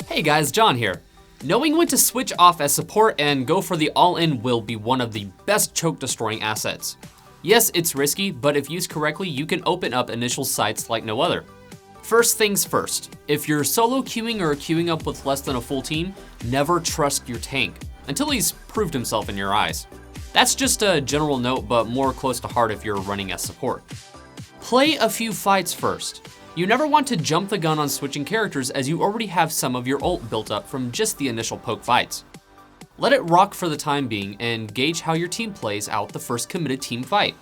Hey guys, John here. Knowing when to switch off as support and go for the all-in will be one of the best choke destroying assets. Yes, it's risky, but if used correctly, you can open up initial sights like no other. First things first, if you're solo queuing or queuing up with less than a full team, never trust your tank, until he's proved himself in your eyes. That's just a general note, but more close to heart if you're running as support. Play a few fights first. You never want to jump the gun on switching characters as you already have some of your ult built up from just the initial poke fights. Let it rock for the time being and gauge how your team plays out the first committed team fight.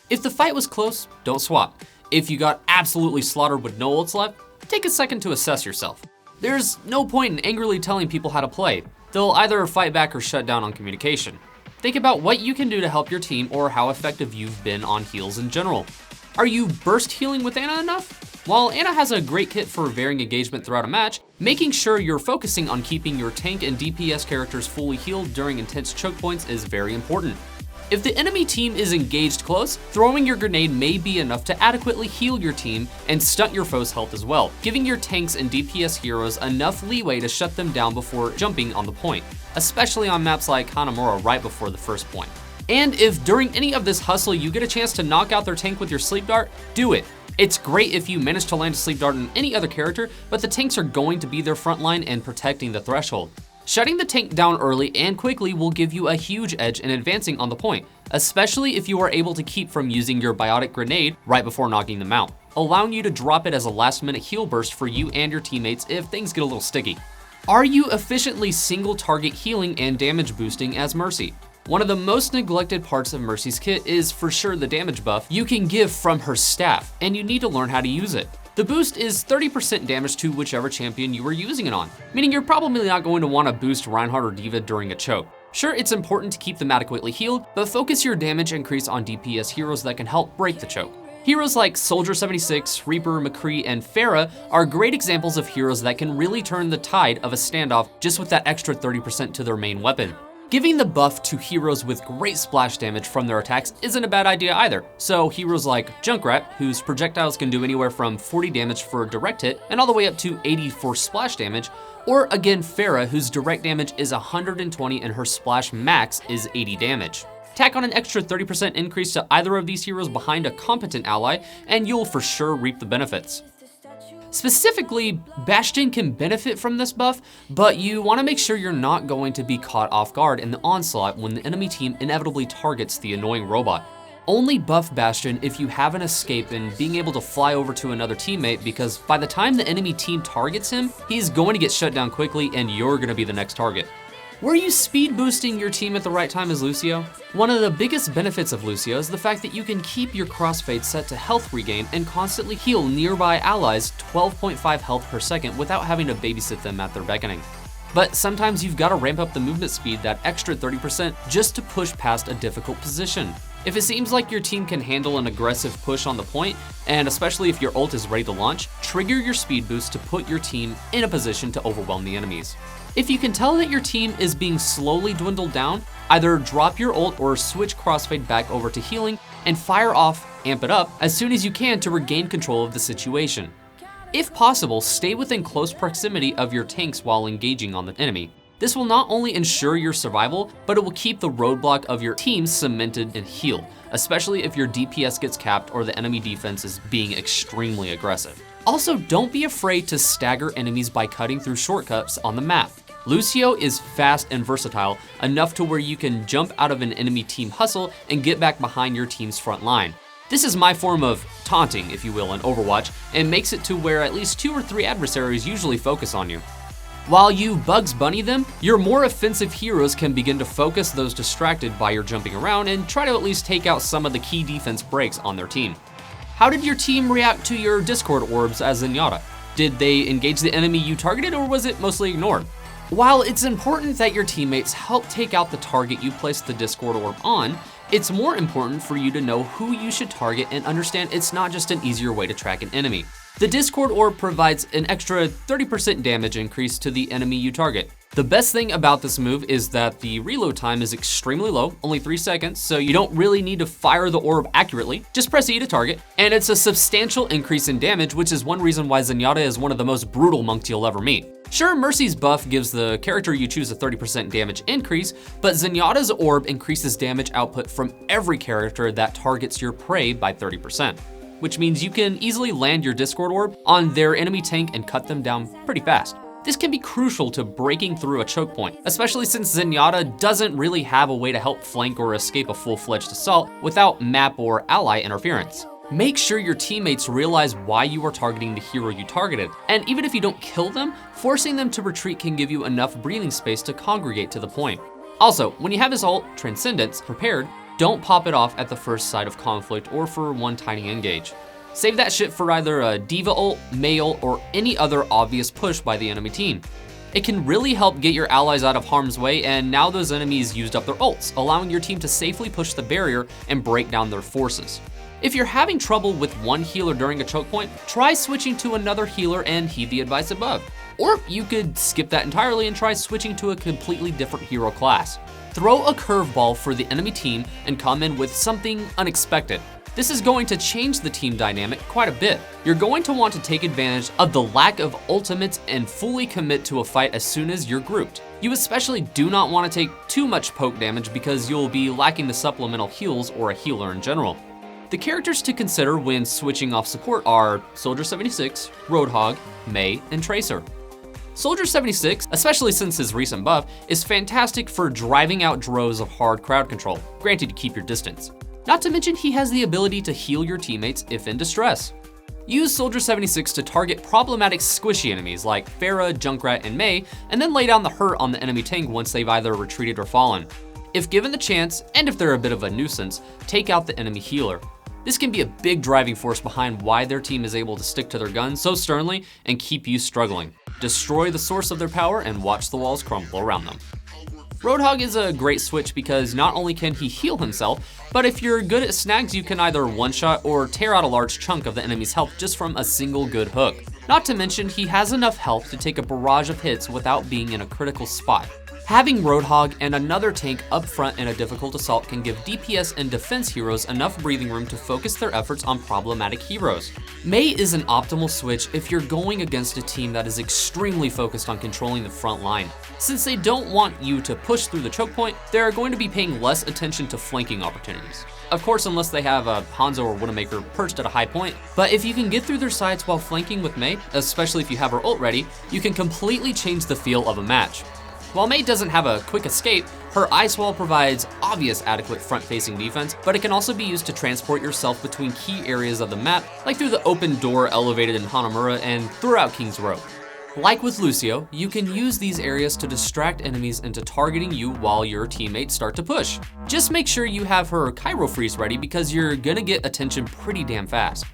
If the fight was close, don't swap. If you got absolutely slaughtered with no ults left, take a second to assess yourself. There's no point in angrily telling people how to play. They'll either fight back or shut down on communication. Think about what you can do to help your team or how effective you've been on heals in general. Are you burst healing with Ana enough? While Ana has a great kit for varying engagement throughout a match, making sure you're focusing on keeping your tank and DPS characters fully healed during intense choke points is very important. If the enemy team is engaged close, throwing your grenade may be enough to adequately heal your team and stunt your foe's health as well, giving your tanks and DPS heroes enough leeway to shut them down before jumping on the point, especially on maps like Hanamura right before the first point. And if during any of this hustle you get a chance to knock out their tank with your sleep dart, do it. It's great if you manage to land a sleep dart on any other character, but the tanks are going to be their front line and protecting the threshold. Shutting the tank down early and quickly will give you a huge edge in advancing on the point, especially if you are able to keep from using your biotic grenade right before knocking them out, allowing you to drop it as a last-minute heal burst for you and your teammates if things get a little sticky. Are you efficiently single target healing and damage boosting as Mercy? One of the most neglected parts of Mercy's kit is for sure the damage buff you can give from her staff, and you need to learn how to use it. The boost is 30% damage to whichever champion you are using it on, meaning you're probably not going to want to boost Reinhardt or D.Va during a choke. Sure, it's important to keep them adequately healed, but focus your damage increase on DPS heroes that can help break the choke. Heroes like Soldier 76, Reaper, McCree, and Pharah are great examples of heroes that can really turn the tide of a standoff just with that extra 30% to their main weapon. Giving the buff to heroes with great splash damage from their attacks isn't a bad idea either. So heroes like Junkrat, whose projectiles can do anywhere from 40 damage for a direct hit and all the way up to 80 for splash damage, or again Pharah, whose direct damage is 120 and her splash max is 80 damage. Tack on an extra 30% increase to either of these heroes behind a competent ally, and you'll for sure reap the benefits. Specifically, Bastion can benefit from this buff, but you want to make sure you're not going to be caught off guard in the onslaught when the enemy team inevitably targets the annoying robot. Only buff Bastion if you have an escape and being able to fly over to another teammate, because by the time the enemy team targets him, he's going to get shut down quickly and you're going to be the next target. Were you speed boosting your team at the right time as Lucio? One of the biggest benefits of Lucio is the fact that you can keep your crossfade set to health regain and constantly heal nearby allies 12.5 health per second without having to babysit them at their beckoning. But sometimes you've got to ramp up the movement speed that extra 30% just to push past a difficult position. If it seems like your team can handle an aggressive push on the point, and especially if your ult is ready to launch, trigger your speed boost to put your team in a position to overwhelm the enemies. If you can tell that your team is being slowly dwindled down, either drop your ult or switch crossfade back over to healing and fire off, amp it up, as soon as you can to regain control of the situation. If possible, stay within close proximity of your tanks while engaging on the enemy. This will not only ensure your survival, but it will keep the roadblock of your team cemented and healed, especially if your DPS gets capped or the enemy defense is being extremely aggressive. Also, don't be afraid to stagger enemies by cutting through shortcuts on the map. Lucio is fast and versatile enough to where you can jump out of an enemy team hustle and get back behind your team's front line. This is my form of taunting, if you will, in Overwatch, and makes it to where at least 2 or 3 adversaries usually focus on you. While you Bugs Bunny them, your more offensive heroes can begin to focus those distracted by your jumping around and try to at least take out some of the key defense breaks on their team. How did your team react to your Discord orbs as Zenyatta? Did they engage the enemy you targeted, or was it mostly ignored? While it's important that your teammates help take out the target you placed the Discord orb on, it's more important for you to know who you should target and understand it's not just an easier way to track an enemy. The Discord orb provides an extra 30% damage increase to the enemy you target. The best thing about this move is that the reload time is extremely low, only 3 seconds, so you don't really need to fire the orb accurately, just press E to target, and it's a substantial increase in damage, which is one reason why Zenyatta is one of the most brutal monks you'll ever meet. Sure, Mercy's buff gives the character you choose a 30% damage increase, but Zenyatta's orb increases damage output from every character that targets your prey by 30%, which means you can easily land your Discord orb on their enemy tank and cut them down pretty fast. This can be crucial to breaking through a choke point, especially since Zenyatta doesn't really have a way to help flank or escape a full-fledged assault without map or ally interference. Make sure your teammates realize why you are targeting the hero you targeted, and even if you don't kill them, forcing them to retreat can give you enough breathing space to congregate to the point. Also, when you have his ult, Transcendence, prepared, don't pop it off at the first sight of conflict or for one tiny engage. Save that shit for either a Diva ult, Mei ult, or any other obvious push by the enemy team. It can really help get your allies out of harm's way, and now those enemies used up their ults, allowing your team to safely push the barrier and break down their forces. If you're having trouble with one healer during a choke point, try switching to another healer and heed the advice above. Or you could skip that entirely and try switching to a completely different hero class. Throw a curveball for the enemy team and come in with something unexpected. This is going to change the team dynamic quite a bit. You're going to want to take advantage of the lack of ultimates and fully commit to a fight as soon as you're grouped. You especially do not want to take too much poke damage because you'll be lacking the supplemental heals or a healer in general. The characters to consider when switching off support are Soldier 76, Roadhog, Mei, and Tracer. Soldier 76, especially since his recent buff, is fantastic for driving out droves of hard crowd control, granted you keep your distance. Not to mention he has the ability to heal your teammates if in distress. Use Soldier 76 to target problematic squishy enemies like Pharah, Junkrat, and Mei, and then lay down the hurt on the enemy tank once they've either retreated or fallen. If given the chance, and if they're a bit of a nuisance, take out the enemy healer. This can be a big driving force behind why their team is able to stick to their guns so sternly and keep you struggling. Destroy the source of their power and watch the walls crumble around them. Roadhog is a great switch because not only can he heal himself, but if you're good at snags, you can either one-shot or tear out a large chunk of the enemy's health just from a single good hook. Not to mention, he has enough health to take a barrage of hits without being in a critical spot. Having Roadhog and another tank up front in a difficult assault can give DPS and defense heroes enough breathing room to focus their efforts on problematic heroes. Mei is an optimal switch if you're going against a team that is extremely focused on controlling the front line. Since they don't want you to push through the choke point, they're going to be paying less attention to flanking opportunities. Of course, unless they have a Hanzo or Widowmaker perched at a high point, but if you can get through their sides while flanking with Mei, especially if you have her ult ready, you can completely change the feel of a match. While Mei doesn't have a quick escape, her ice wall provides obvious adequate front-facing defense, but it can also be used to transport yourself between key areas of the map, like through the open door elevated in Hanamura and throughout King's Row. Like with Lucio, you can use these areas to distract enemies into targeting you while your teammates start to push. Just make sure you have her Kyro Freeze ready because you're gonna get attention pretty damn fast.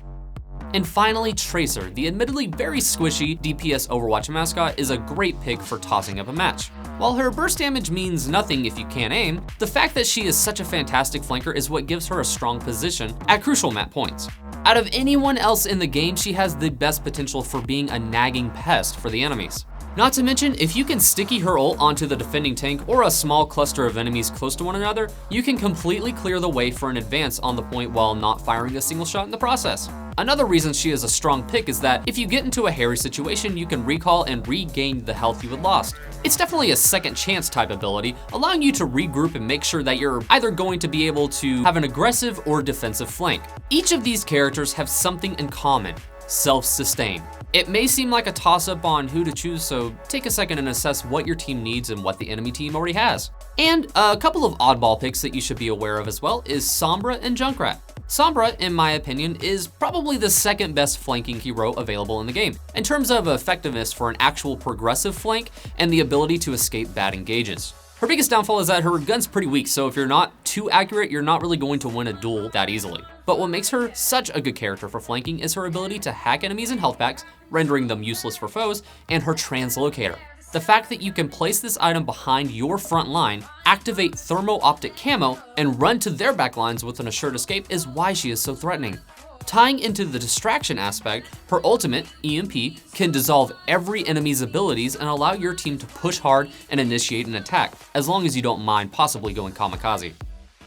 And finally, Tracer, the admittedly very squishy DPS Overwatch mascot, is a great pick for tossing up a match. While her burst damage means nothing if you can't aim, the fact that she is such a fantastic flanker is what gives her a strong position at crucial map points. Out of anyone else in the game, she has the best potential for being a nagging pest for the enemies. Not to mention, if you can sticky her ult onto the defending tank or a small cluster of enemies close to one another, you can completely clear the way for an advance on the point while not firing a single shot in the process. Another reason she is a strong pick is that if you get into a hairy situation, you can recall and regain the health you had lost. It's definitely a second chance type ability, allowing you to regroup and make sure that you're either going to be able to have an aggressive or defensive flank. Each of these characters have something in common: self-sustain. It may seem like a toss-up on who to choose, so take a second and assess what your team needs and what the enemy team already has. And a couple of oddball picks that you should be aware of as well is Sombra and Junkrat. Sombra, in my opinion, is probably the second best flanking hero available in the game, in terms of effectiveness for an actual progressive flank and the ability to escape bad engages. Her biggest downfall is that her gun's pretty weak, so if you're not too accurate, you're not really going to win a duel that easily. But what makes her such a good character for flanking is her ability to hack enemies in health packs, rendering them useless for foes, and her translocator. The fact that you can place this item behind your front line, activate thermo optic camo, and run to their back lines with an assured escape is why she is so threatening. Tying into the distraction aspect, her ultimate, EMP, can dissolve every enemy's abilities and allow your team to push hard and initiate an attack, as long as you don't mind possibly going kamikaze.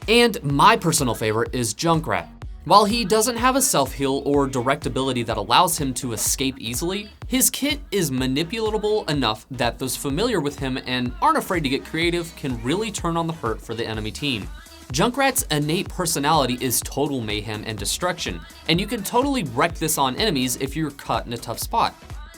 And my personal favorite is Junkrat. While he doesn't have a self-heal or direct ability that allows him to escape easily, his kit is manipulatable enough that those familiar with him and aren't afraid to get creative can really turn on the hurt for the enemy team. Junkrat's innate personality is total mayhem and destruction, and you can totally wreck this on enemies if you're caught in a tough spot.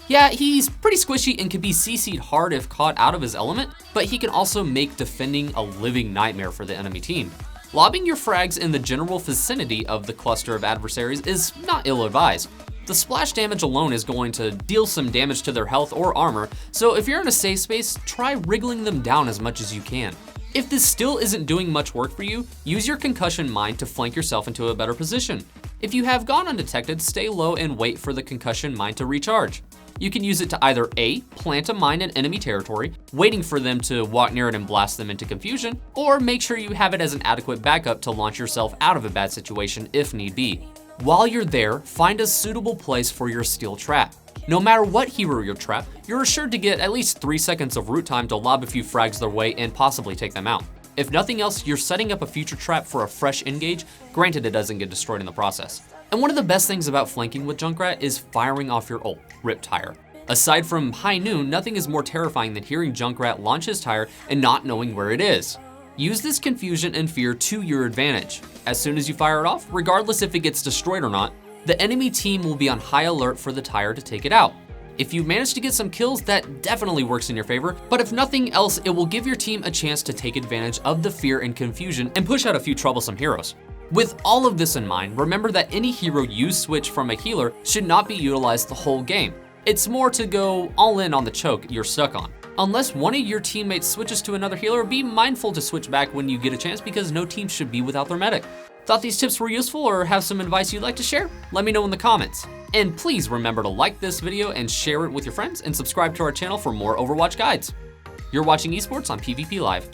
Yeah, he's pretty squishy and can be CC'd hard if caught out of his element, but he can also make defending a living nightmare for the enemy team. Lobbing your frags in the general vicinity of the cluster of adversaries is not ill-advised. The splash damage alone is going to deal some damage to their health or armor, so if you're in a safe space, try wriggling them down as much as you can. If this still isn't doing much work for you, use your concussion mine to flank yourself into a better position. If you have gone undetected, stay low and wait for the concussion mine to recharge. You can use it to either A, plant a mine in enemy territory, waiting for them to walk near it and blast them into confusion, or make sure you have it as an adequate backup to launch yourself out of a bad situation if need be. While you're there, find a suitable place for your steel trap. No matter what hero you trap, you're assured to get at least 3 seconds of root time to lob a few frags their way and possibly take them out. If nothing else, you're setting up a future trap for a fresh engage, granted it doesn't get destroyed in the process. And one of the best things about flanking with Junkrat is firing off your ult, Rip Tire. Aside from High Noon, nothing is more terrifying than hearing Junkrat launch his tire and not knowing where it is. Use this confusion and fear to your advantage. As soon as you fire it off, regardless if it gets destroyed or not, the enemy team will be on high alert for the tire to take it out. If you manage to get some kills, that definitely works in your favor, but if nothing else, it will give your team a chance to take advantage of the fear and confusion and push out a few troublesome heroes. With all of this in mind, remember that any hero you switch from a healer should not be utilized the whole game. It's more to go all in on the choke you're stuck on. Unless one of your teammates switches to another healer, be mindful to switch back when you get a chance because no team should be without their medic. Thought these tips were useful or have some advice you'd like to share? Let me know in the comments. And please remember to like this video and share it with your friends and subscribe to our channel for more Overwatch guides. You're watching esports on PvP Live.